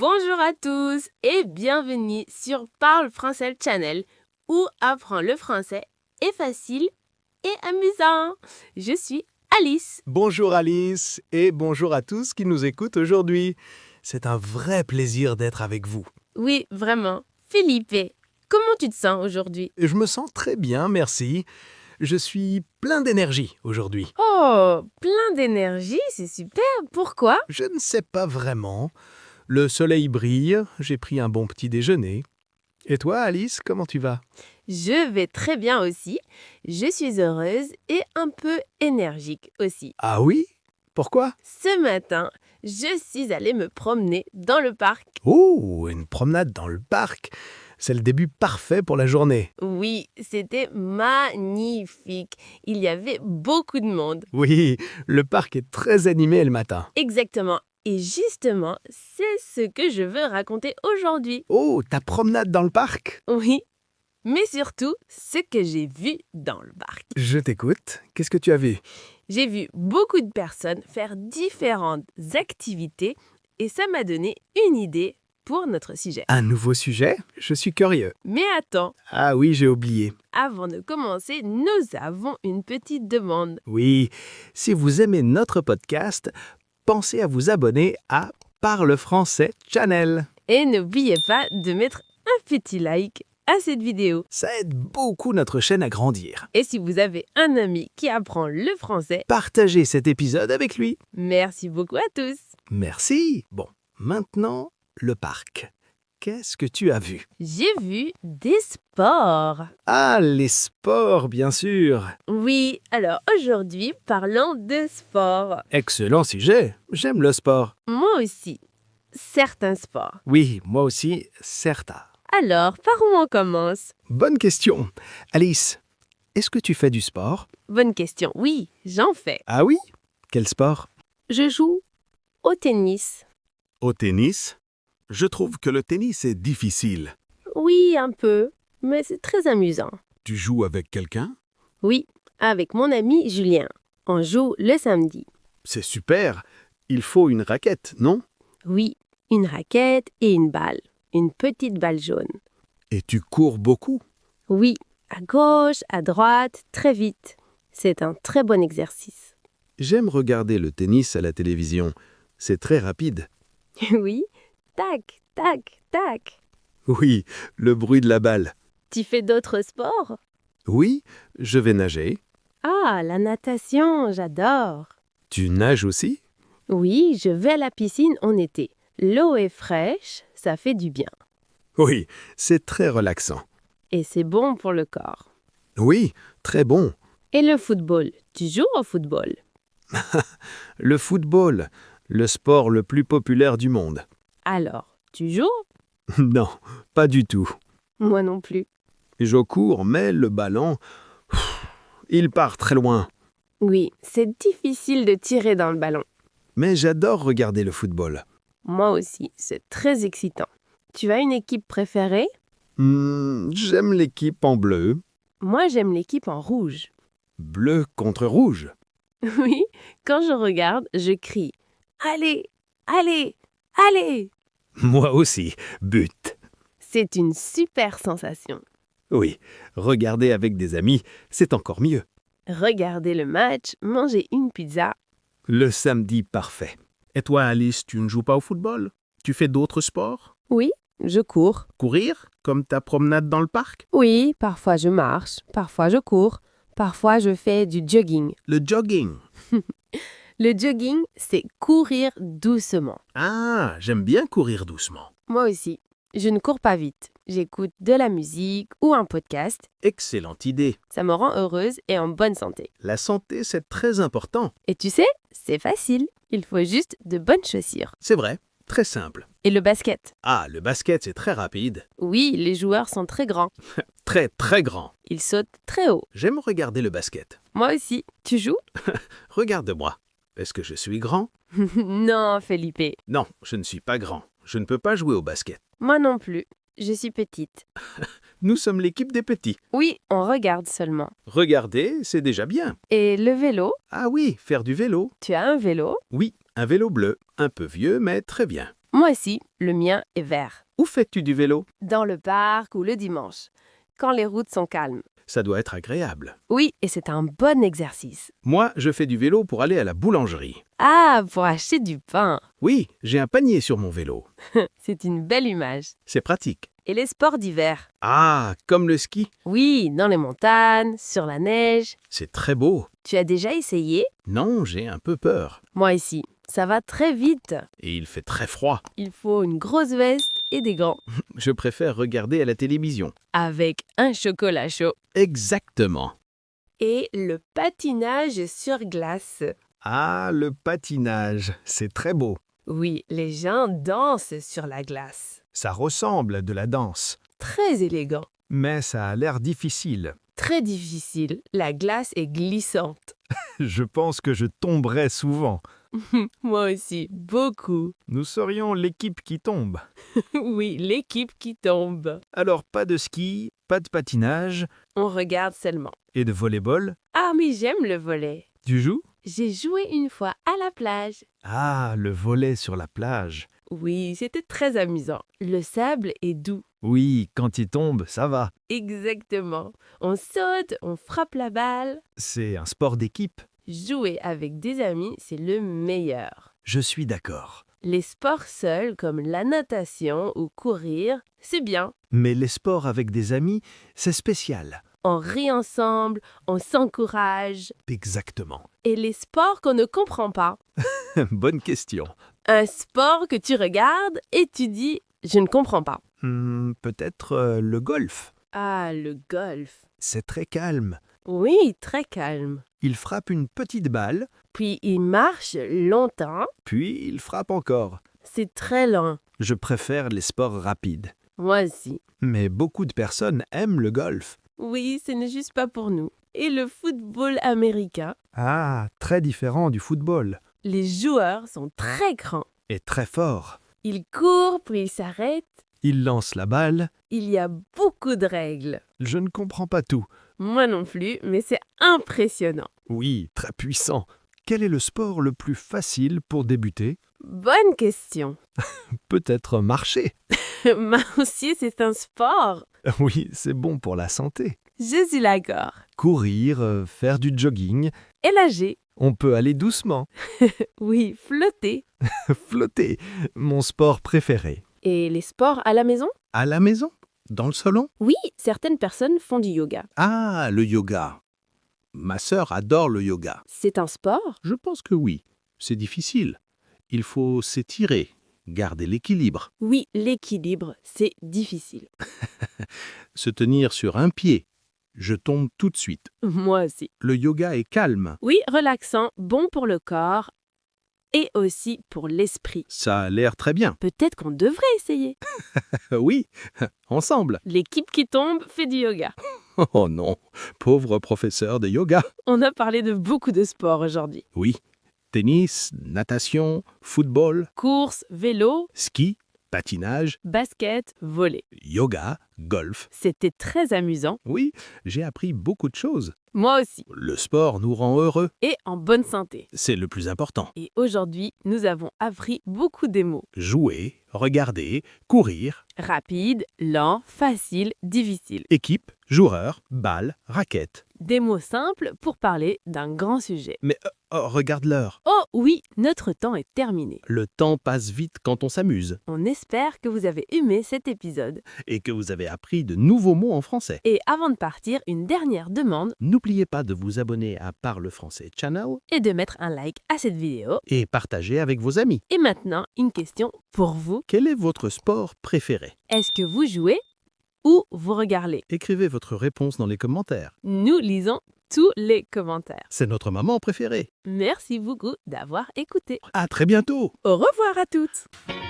Bonjour à tous et bienvenue sur Parle Français Channel où apprendre le français est facile et amusant. Je suis Alice. Bonjour Alice et bonjour à tous qui nous écoutent aujourd'hui. C'est un vrai plaisir d'être avec vous. Oui, vraiment. Philippe, comment tu te sens aujourd'hui? Je me sens très bien, merci. Je suis plein d'énergie aujourd'hui. Oh, plein d'énergie, c'est super. Pourquoi? Je ne sais pas vraiment. Le soleil brille, j'ai pris un bon petit déjeuner. Et toi Alice, comment tu vas? Je vais très bien aussi. Je suis heureuse et un peu énergique aussi. Ah oui? Pourquoi? Ce matin, je suis allée me promener dans le parc. Oh, une promenade dans le parc. C'est le début parfait pour la journée. Oui, c'était magnifique. Il y avait beaucoup de monde. Oui, le parc est très animé le matin. Exactement. Et justement, c'est ce que je veux raconter aujourd'hui. Oh, ta promenade dans le parc? Oui, mais surtout, ce que j'ai vu dans le parc. Je t'écoute. Qu'est-ce que tu as vu? J'ai vu beaucoup de personnes faire différentes activités et ça m'a donné une idée pour notre sujet. Un nouveau sujet? Je suis curieux. Mais attends, Ah oui, j'ai oublié. avant de commencer, nous avons une petite demande. Oui, si vous aimez notre podcast, pensez à vous abonner à Parle Français Channel. Et n'oubliez pas de mettre un petit like à cette vidéo. Ça aide beaucoup notre chaîne à grandir. Et si vous avez un ami qui apprend le français, Partagez cet épisode avec lui. merci beaucoup à tous. Merci. Bon, maintenant, le parc. Qu'est-ce que tu as vu? J'ai vu des sports. Ah, les sports, bien sûr. Oui, alors aujourd'hui, parlons de sport. Excellent sujet. J'aime le sport. Moi aussi, certains sports. Oui, moi aussi, certes. Alors, par où on commence? Bonne question. Alice, est-ce que tu fais du sport? Bonne question. Oui, j'en fais. Ah oui? Quel sport? Je joue au tennis. Au tennis, je trouve que le tennis est difficile. Oui, un peu, mais c'est très amusant. Tu joues avec quelqu'un? Oui, avec mon ami Julien. On joue le samedi. C'est super. Il faut une raquette, non? Oui, une raquette et une balle. Une petite balle jaune. Et tu cours beaucoup? Oui, à gauche, à droite, très vite. C'est un très bon exercice. J'aime regarder le tennis à la télévision. C'est très rapide. Oui, tac, tac, tac. Oui, le bruit de la balle. Tu fais d'autres sports? Oui, je vais nager. Ah, la natation, j'adore. Tu nages aussi? Oui, je vais à la piscine en été. L'eau est fraîche, ça fait du bien. Oui, c'est très relaxant. Et c'est bon pour le corps. Oui, très bon. Et le football, tu joues au football? Le football, le sport le plus populaire du monde. Alors, tu joues? Non, pas du tout. Moi non plus. Je cours, mais le ballon, il part très loin. Oui, c'est difficile de tirer dans le ballon. Mais j'adore regarder le football. Moi aussi, c'est très excitant. Tu as une équipe préférée? J'aime l'équipe en bleu. Moi, j'aime l'équipe en rouge. Bleu contre rouge. Oui, quand je regarde, je crie « Allez, allez, allez !» Moi aussi, but. C'est une super sensation. Oui, regarder avec des amis, c'est encore mieux. Regarder le match, manger une pizza. Le samedi parfait. Et toi, Alice, tu ne joues pas au football? Tu fais d'autres sports? Oui, je cours. Courir, comme ta promenade dans le parc? Oui, parfois je marche, parfois je cours, parfois je fais du jogging. Le jogging. Le jogging, c'est courir doucement. Ah, j'aime bien courir doucement. Moi aussi. Je ne cours pas vite. J'écoute de la musique ou un podcast. Excellente idée. Ça me rend heureuse et en bonne santé. La santé, c'est très important. Et tu sais, c'est facile. Il faut juste de bonnes chaussures. C'est vrai, très simple. Et le basket. Ah, le basket, c'est très rapide. Oui, les joueurs sont très grands. Très, très grand. Ils sautent très haut. J'aime regarder le basket. Moi aussi. Tu joues? Regarde-moi. Est-ce que je suis grand? Non, Felipe. Non, je ne suis pas grand. Je ne peux pas jouer au basket. Moi non plus. Je suis petite. Nous sommes l'équipe des petits. Oui, on regarde seulement. Regarder, c'est déjà bien. Et le vélo? Ah oui, faire du vélo. Tu as un vélo? Oui, un vélo bleu, un peu vieux, mais très bien. Moi aussi, le mien est vert. Où fais-tu du vélo? Dans le parc ou le dimanche, quand les routes sont calmes. Ça doit être agréable. Oui, et c'est un bon exercice. Moi, je fais du vélo pour aller à la boulangerie. Ah, pour acheter du pain. Oui, j'ai un panier sur mon vélo. C'est une belle image. C'est pratique. Et les sports d'hiver? Ah, comme le ski. Oui, dans les montagnes, sur la neige. C'est très beau. Tu as déjà essayé? Non, j'ai un peu peur. Moi ici, ça va très vite. Et il fait très froid. Il faut une grosse veste et des gants. Je préfère regarder à la télévision. Avec un chocolat chaud. Exactement. Et le patinage sur glace. Ah, le patinage, c'est très beau. Oui, les gens dansent sur la glace. Ça ressemble à de la danse, Très élégant. mais ça a l'air difficile. Très difficile. La glace est glissante. Je pense que je tomberais souvent. Moi aussi, beaucoup. Nous serions l'équipe qui tombe. Oui, l'équipe qui tombe. Alors pas de ski, pas de patinage On regarde seulement. et de volleyball. Ah, mais j'aime le volley. Tu joues? J'ai joué une fois à la plage. Ah, le volley sur la plage. Oui, c'était très amusant. Le sable est doux. Oui, quand il tombe, ça va. Exactement. On saute, on frappe la balle. C'est un sport d'équipe. Jouer avec des amis, c'est le meilleur. Je suis d'accord. Les sports seuls, comme la natation ou courir, c'est bien. Mais les sports avec des amis, c'est spécial. On rit ensemble, on s'encourage. Exactement. Et les sports qu'on ne comprend pas. Bonne question. Un sport que tu regardes et tu dis « je ne comprends pas Peut-être le golf. ». Ah, le golf. C'est très calme. Oui, très calme. Il frappe une petite balle, Puis il marche longtemps. puis il frappe encore. C'est très lent. Je préfère les sports rapides. Moi aussi. Mais beaucoup de personnes aiment le golf. Oui, ce n'est juste pas pour nous. Et le football américain, Ah, très différent du football. les joueurs sont très grands. Et très fort. Ils courent, puis ils s'arrêtent. Il lance la balle. Il y a beaucoup de règles. Je ne comprends pas tout. Moi non plus, mais c'est impressionnant. Oui, très puissant. Quel est le sport le plus facile pour débuter? Bonne question. Peut-être marcher. Moi aussi, c'est un sport. Oui, c'est bon pour la santé. Je suis d'accord. Courir, faire du jogging. Et nager. On peut aller doucement. Oui, flotter. Flotter, mon sport préféré. Et les sports à la maison? À la maison? Dans le salon? Oui, certaines personnes font du yoga. Ah, le yoga. Ma sœur adore le yoga. C'est un sport? Je pense que oui. C'est difficile. Il faut s'étirer, garder l'équilibre, Oui, l'équilibre, c'est difficile. se tenir sur un pied. Je tombe tout de suite. Moi aussi. Le yoga est calme. Oui, relaxant, bon pour le corps et aussi pour l'esprit. Ça a l'air très bien. Peut-être qu'on devrait essayer. Oui, ensemble. L'équipe qui tombe fait du yoga. Oh non, pauvre professeur de yoga. On a parlé de beaucoup de sports aujourd'hui. Oui, tennis, natation, football, Course, vélo, ski, patinage, basket, volley. yoga, golf. C'était très amusant. Oui, j'ai appris beaucoup de choses. Moi aussi. Le sport nous rend heureux. Et en bonne santé. C'est le plus important. Et aujourd'hui, nous avons appris beaucoup de mots. Jouer, regarder, courir, Rapide, lent, facile, difficile. équipe, joueur, balle, raquette. Des mots simples pour parler d'un grand sujet. Mais regarde l'heure. Oh oui, notre temps est terminé. Le temps passe vite quand on s'amuse On espère que vous avez aimé cet épisode. et que vous avez appris de nouveaux mots en français. Et avant de partir, une dernière demande N'oubliez pas de vous abonner à Parle Français Channel et de mettre un like à cette vidéo. et partager avec vos amis. Et maintenant, une question pour vous. Quel est votre sport préféré? Est-ce que vous jouez ou vous regardez? Écrivez votre réponse dans les commentaires. Nous lisons tous les commentaires. C'est notre moment préférée. Merci beaucoup d'avoir écouté. À très bientôt! Au revoir à toutes!